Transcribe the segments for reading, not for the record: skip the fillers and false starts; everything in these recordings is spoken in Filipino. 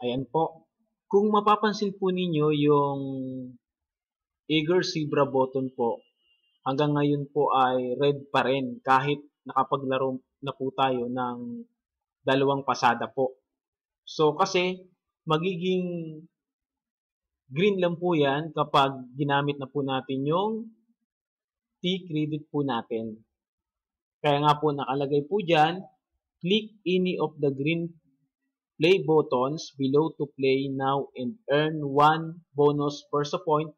Ayan po. Kung mapapansin po ninyo yung Eager Zebra button po, hanggang ngayon po ay red pa rin kahit nakapaglaro na po tayo ng dalawang pasada po. So kasi magiging green lang po yan kapag ginamit na po natin yung T-credit po natin. Kaya nga po nakalagay po dyan, click any of the green play buttons below to play now and earn 1 bonus Versa point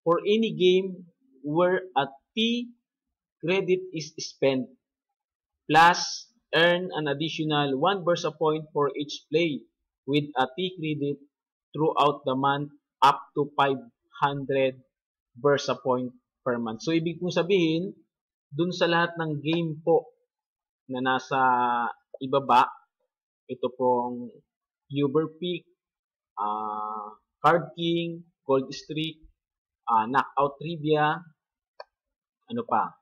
for any game where a T credit is spent. Plus, earn an additional 1 Versa point for each play with a T credit throughout the month up to 500 Versa point per month. So, ibig pong sabihin, dun sa lahat ng game po na nasa ibaba, ito pong Uber Peak, Card King, Gold Streak, Knockout Trivia, ano pa,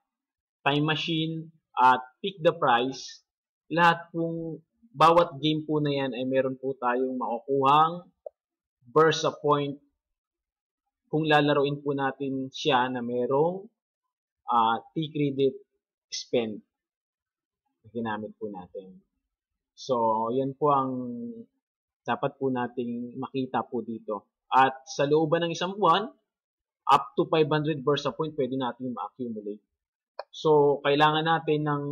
Time Machine, at Pick the Price. Lahat pong, bawat game po na yan ay meron po tayong makukuhang Versa point kung lalaroin po natin siya na merong T-credit spend na ginamit po natin. So, yan po ang dapat po nating makita po dito. At sa looban ng isang buwan, up to 500 Versa point pwede natin ma-accumulate. So, kailangan natin ng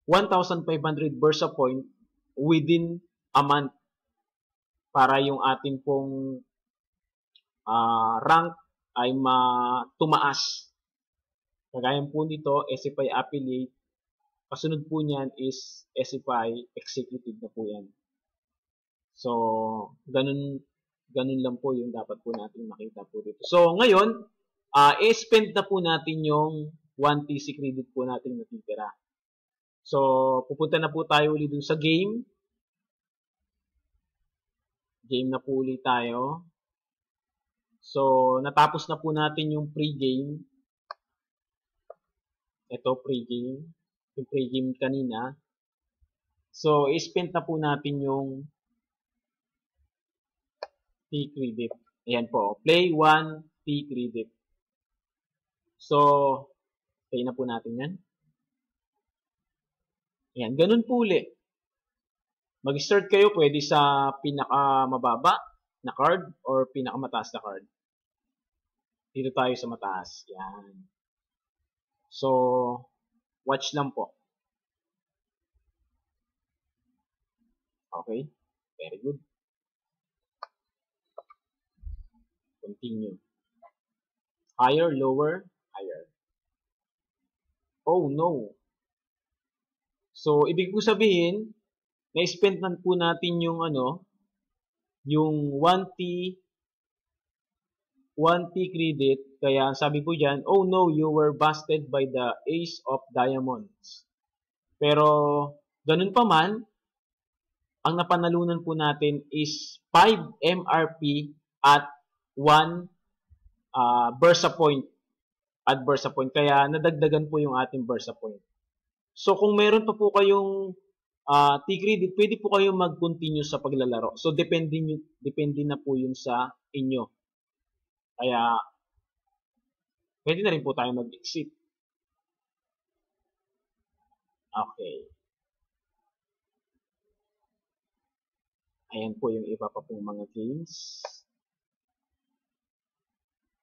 1,500 Versa point within a month para yung atin pong rank ay tumaas. Kagaya po nito, SFI Affiliate. Kasunod po niyan is SFI Executive na po yan. So, ganun lang po yung dapat po natin makita po dito. So, ngayon, i-spend na po natin yung 1 TC credit po natin natitira. So, pupunta na po tayo ulit dun sa game. Game na po ulit tayo. So, natapos na po natin yung pre-game. Ito, pre-game. Yung pre-game kanina. So, i-spend na po natin yung T-credit. Ayan po. Play 1 T-credit. So, play na po natin yan. Ayan. Ganun po ulit. Mag-start kayo pwede sa pinakamababa na card or pinakamataas na card. Dito tayo sa mataas. Yan. So, watch lang po. Okay. Very good. Continue. Higher, lower, higher. Oh, no. So, ibig po sabihin, na-spend na po natin yung yung 1T credit. Kaya sabi po dyan, oh no, you were busted by the Ace of Diamonds. Pero, ganun pa man, ang napanalunan po natin is 5 MRP at 1 Versa point. At Versa point. Kaya, nadagdagan po yung ating Versa point. So, kung meron pa po kayong T-credit, pwede po kayong mag-continue sa paglalaro. So, depende na po yun sa inyo. Kaya, pwede na rin po tayo mag-exit. Okay. Ayan po yung iba pa pong mga games.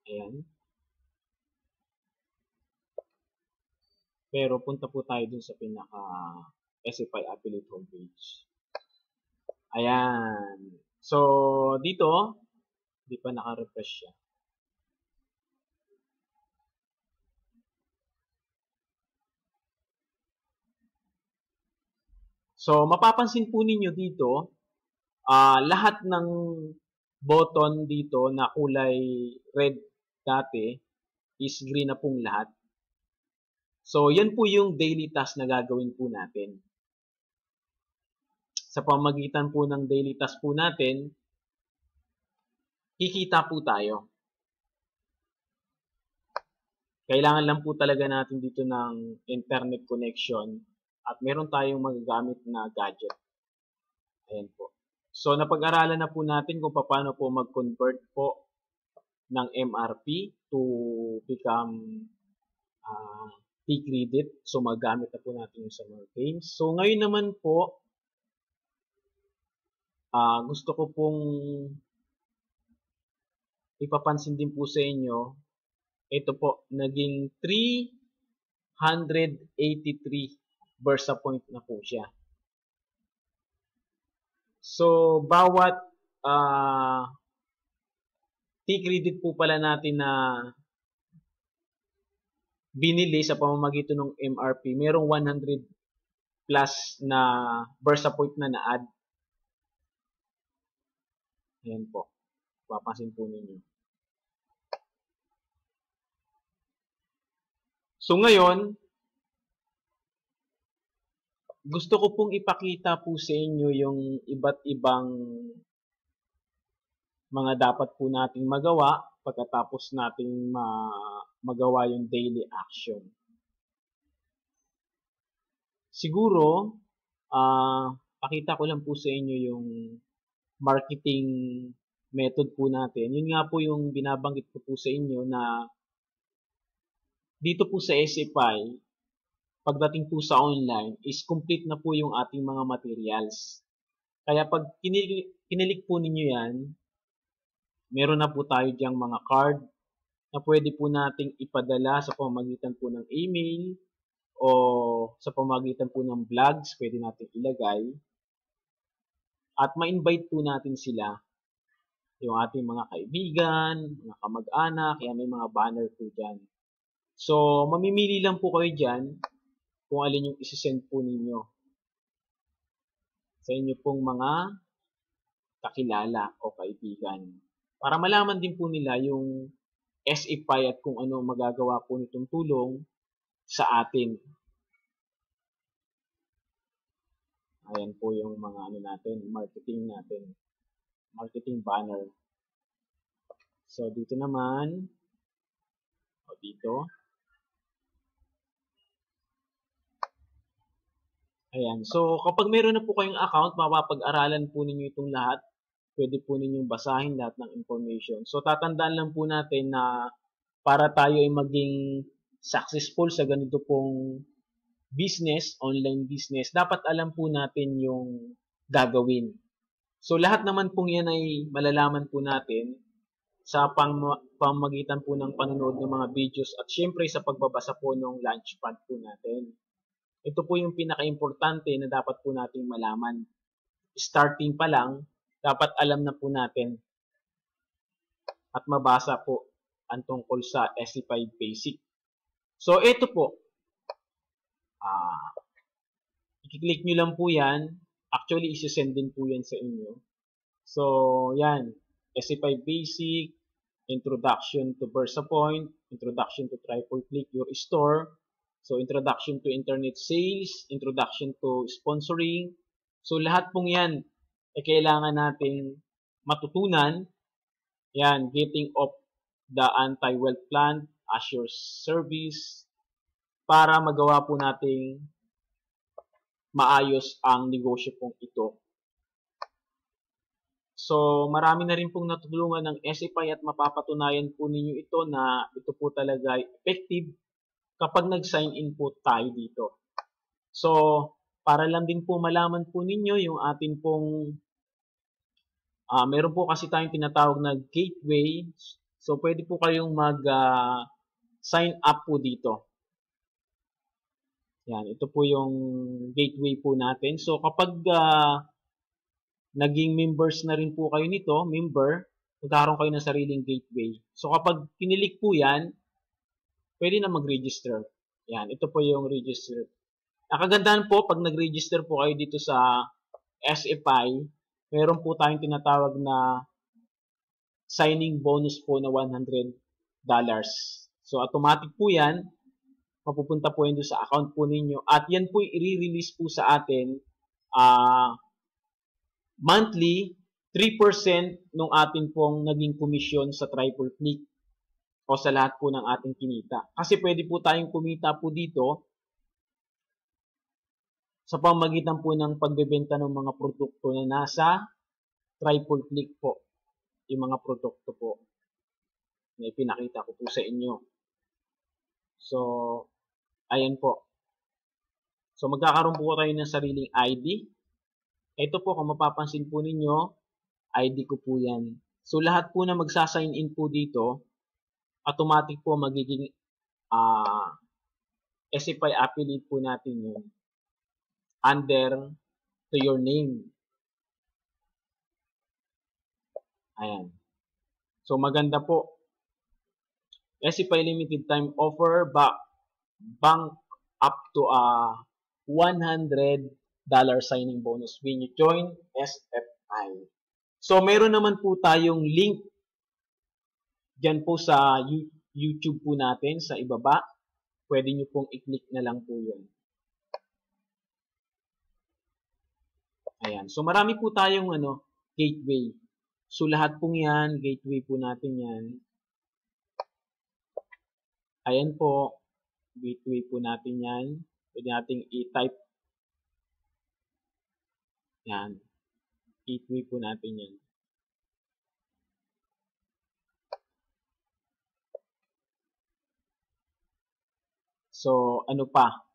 Ayan. Pero punta po tayo dun sa pinaka SFI Affiliate homepage. Ayan. So, dito, di pa naka-refresh siya. So, mapapansin po ninyo dito, lahat ng button dito na kulay red dati is green na pong lahat. So, yan po yung daily task na gagawin po natin. Sa pamagitan po ng daily task po natin, kikita po tayo. Kailangan lang po talaga natin dito ng internet connection at meron tayong magagamit na gadget. Ayan po. So, napag-aralan na po natin kung paano po mag-convert po ng MRP to become T-credit. So, magamit na po natin yung sa mga games. So, ngayon naman po, gusto ko pong ipapansin din po sa inyo, ito po, naging 383 Versa point na po siya. So, bawat T-credit po pala natin na binili sa pamamagitan ng MRP, merong 100 plus na Versa point na na-add. Ayan po. Papansin po ninyo. So ngayon, gusto ko pong ipakita po sa inyo yung iba't ibang mga dapat po nating magawa pagkatapos nating magawa yung daily action. Siguro, pakita ko lang po sa inyo yung marketing method po natin. Yun nga po yung binabanggit ko po sa inyo na dito po sa SFI, pagdating po sa online, is complete na po yung ating mga materials. Kaya pag kinilik po ninyo yan, meron na po tayo diyang mga card na pwede po nating ipadala sa pamamagitan po ng email o sa pamamagitan po ng vlogs, pwede natin ilagay. At ma-invite po natin sila, yung ating mga kaibigan, mga kamag-anak, yan may mga banner po dyan. So, mamimili lang po kayo dyan kung alin yung isi-send po ninyo sa inyo pong mga kakilala o kaibigan. Para malaman din po nila yung SFI at kung ano magagawa po nitong tulong sa atin. Ayan po yung mga marketing natin. Marketing banner. So, dito naman, o dito. Ayan. So, kapag meron na po kayong account, mapapag-aralan po ninyo itong lahat. Pwede po ninyong basahin lahat ng information. So, tatandaan lang po natin na para tayo ay maging successful sa ganito pong business, online business, dapat alam po natin yung gagawin. So, lahat naman pong yan ay malalaman po natin sa pamamagitan po ng panonood ng mga videos at syempre sa pagbabasa po ng launchpad po natin. Ito po yung pinaka-importante na dapat po nating malaman. Starting pa lang, dapat alam na po natin at mabasa po ang tungkol sa SE5 Basic. So, ito po. I-click nyo lang po yan. Actually, isi-send din po yan sa inyo. So, yan. SE5 Basic, Introduction to VersaPoint, Introduction to Triple Click Your Store, so Introduction to Internet Sales, Introduction to Sponsoring. So, lahat pong yan ay kailangan nating matutunan. Yan, Getting Off the Anti-Wealth Plan as your service para magawa po nating maayos ang negosyo pong ito. So, marami na rin pong natulungan ng SFI at mapapatunayan po ninyo ito na ito po talaga ay effective kapag nag-sign in po tayo dito. So, para lang din po malaman po ninyo yung atin pong meron po kasi tayong tinatawag na gateway. So, pwede po kayong mag-sign up po dito. Yan, ito po yung gateway po natin. So, kapag naging members na rin po kayo nito, magkakaroon kayo ng sariling gateway. So, kapag kinilik po yan, pwede na mag-register. Yan, ito po yung register. Nakagandahan po, pag nag-register po kayo dito sa SFI, meron po tayong tinatawag na signing bonus po na $100. So, automatic po yan. Mapupunta po yan doon sa account po ninyo. At yan po i-release po sa atin monthly 3% ng atin pong naging komisyon sa Triple Click o sa lahat po ng ating kinita. Kasi pwede po tayong kumita po dito sa pamamagitan po ng pagbebenta ng mga produkto na nasa triple click po yung mga produkto po na ipinakita ko po sa inyo. So, ayan po. So, magkakaroon po tayo ng sariling ID. Ito po, kung mapapansin po ninyo, ID ko po yan. So, lahat po na magsasign in po dito, automatic po magiging SFI affiliate po natin yun under to your name. Ayan. So, maganda po. SFI limited time offer bank up to $100 signing bonus when you join SFI. So, meron naman po tayong link dyan po sa YouTube po natin sa ibaba. Pwede nyo pong i-click na lang po yun. Ayan. So, marami po tayong gateway. So, lahat pong yan, gateway po natin yan. Ayan po, gateway po natin yan. Pwede nating i-type. Yan. Gateway po natin yan. So, ano pa?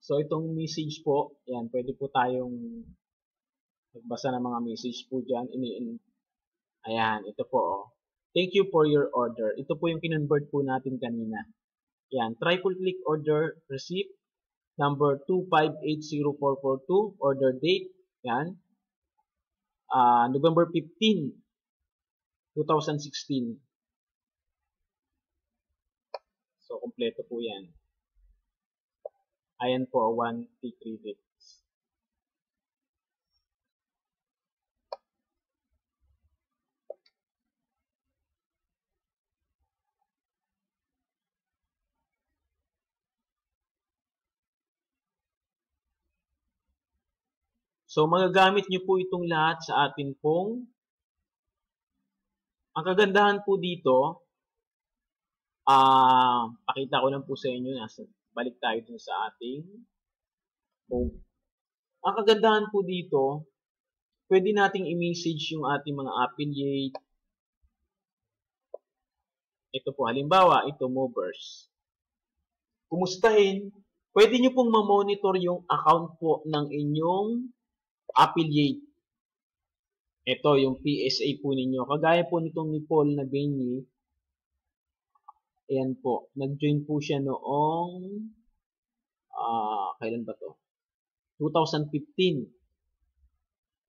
So, itong message po, yan, pwede po tayong magbasa ng mga message po dyan. Ayan, ito po. Oh. Thank you for your order. Ito po yung kinonvert po natin kanina. Yan, triple click order receipt number 2580442, order date, yan, November 15, 2016. So, kompleto po yan. Ayan po, 1, 2, 3 dates. So, magagamit nyo po itong lahat sa atin pong. Ang kagandahan po dito, pakita ko lang po sa inyo, balik tayo dun sa ating home. Ang kagandahan po dito, pwede nating i-message yung ating mga affiliate. Ito po, halimbawa, ito movers. Kumustahin, pwede nyo pong ma-monitor yung account po ng inyong affiliate. Ito, yung PSA po ninyo. Kagaya po nitong ni Paul na Benny, ayan po, nag-join po siya noong, kailan ba to? 2015.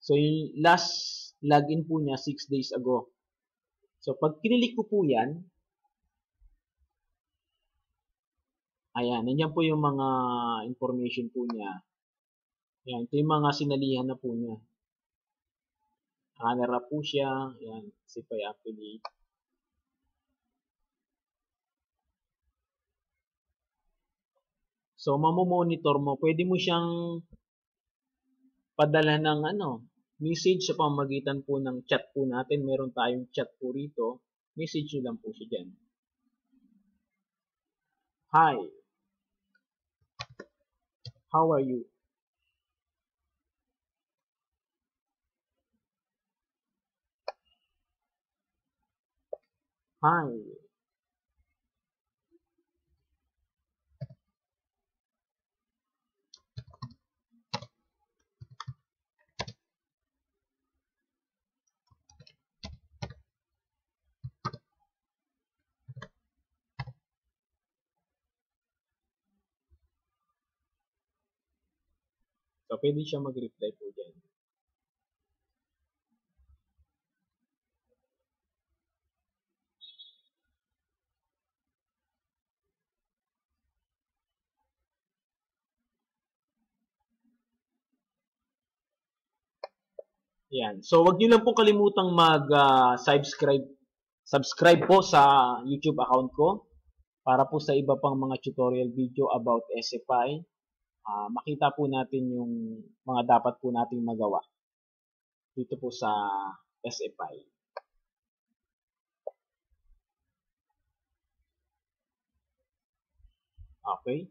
So, yung last login po niya, 6 days ago. So, pag kinilik ko po yan, ayan, nandiyan po yung mga information po niya. Ayan, ito yung mga sinalihan na po niya. Runner up po siya. Ayan, SFI affiliate. So, mamomonitor mo. Pwede mo siyang padala ng message sa pamamagitan po ng chat po natin. Meron tayong chat po rito. Message nyo lang po siya dyan. Hi. How are you? Hi. So, pwede siya mag-reply po dyan. Yan. So, wag niyo lang po kalimutang subscribe po sa YouTube account ko para po sa iba pang mga tutorial video about SFI. Makita po natin yung mga dapat po nating magawa dito po sa SFI. Okay?